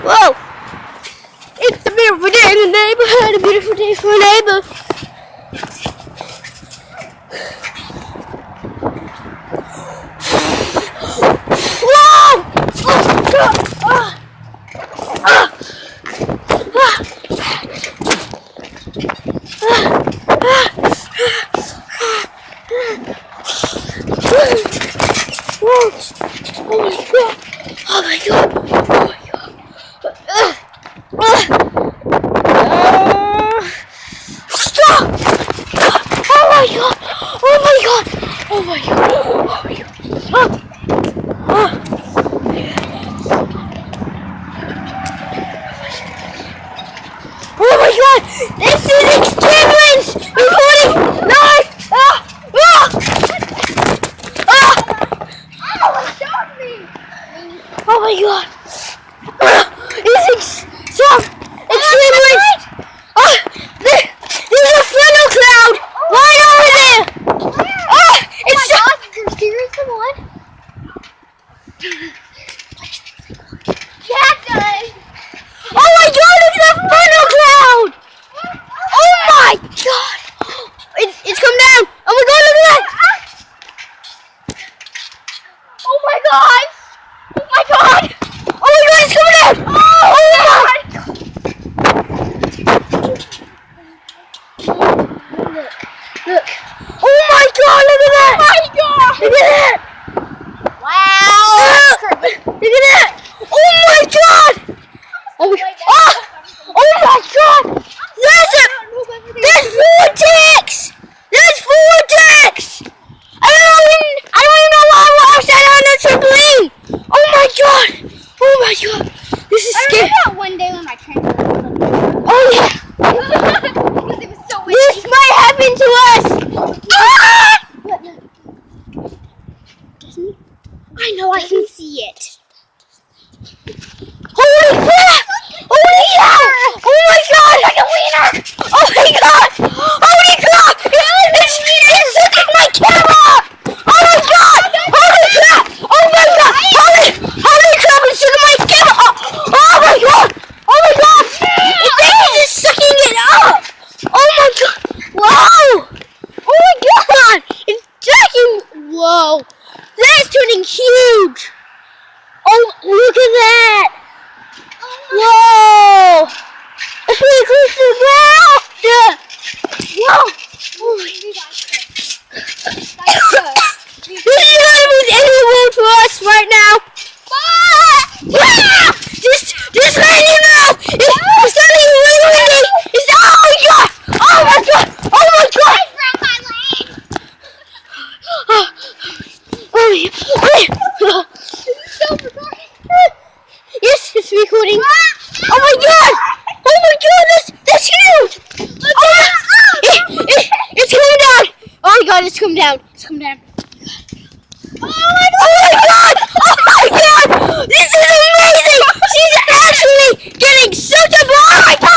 Whoa! It's a beautiful day in the neighborhood, a beautiful day for a neighbor. Whoa! Oh my god! Stop! Oh my god! Oh my god! Oh my god! Oh my god! Oh my god! This is Extreme Winds! Recording live! Oh my god! This is some Extreme Winds! There's a funnel cloud right over there! It's Is there serious someone? Yeah, it does. Oh my god, it's a funnel cloud! Oh my god! It's come down! Oh my god, look at that! Oh my god! Oh my god! Oh my god, it's coming down! Oh my god! Look! Oh my god, look at that! Oh my god! Look at that! Wow! Look at that! Oh my god! Oh my god! Oh my god! There's vortex! There's vortex! I don't even know why I was on the trampoline! Oh my god! Oh my god! This is I scary! remember that one day when my trampoline was Oh yeah! because it was so windy. This might happen to us! I know, I can see it. Holy crap! Holy cow! Oh my god! Like a wiener! Oh my god! Holy crap! It's sucking my camera! Oh my god! Holy crap! Oh my god! Holy crap! It's sucking my camera! Oh my god! Oh my god! It's sucking it up! Oh my god! Wow! Oh my god! It's sucking! Whoa! That's turning huge! Oh, look at that! Whoa! That's really close to the ground! Yeah. Whoa! Oh my god. This is not even any room for us right now. This raining now! It's starting raining! It's, oh my god! Oh my god! Oh my god! Yes, it's recording. Oh my god! Oh my god, that's huge! It's coming down! Oh my god, it's coming down. It's coming down. Oh my god! Oh my god! This is amazing! She's actually getting such a... Oh my god!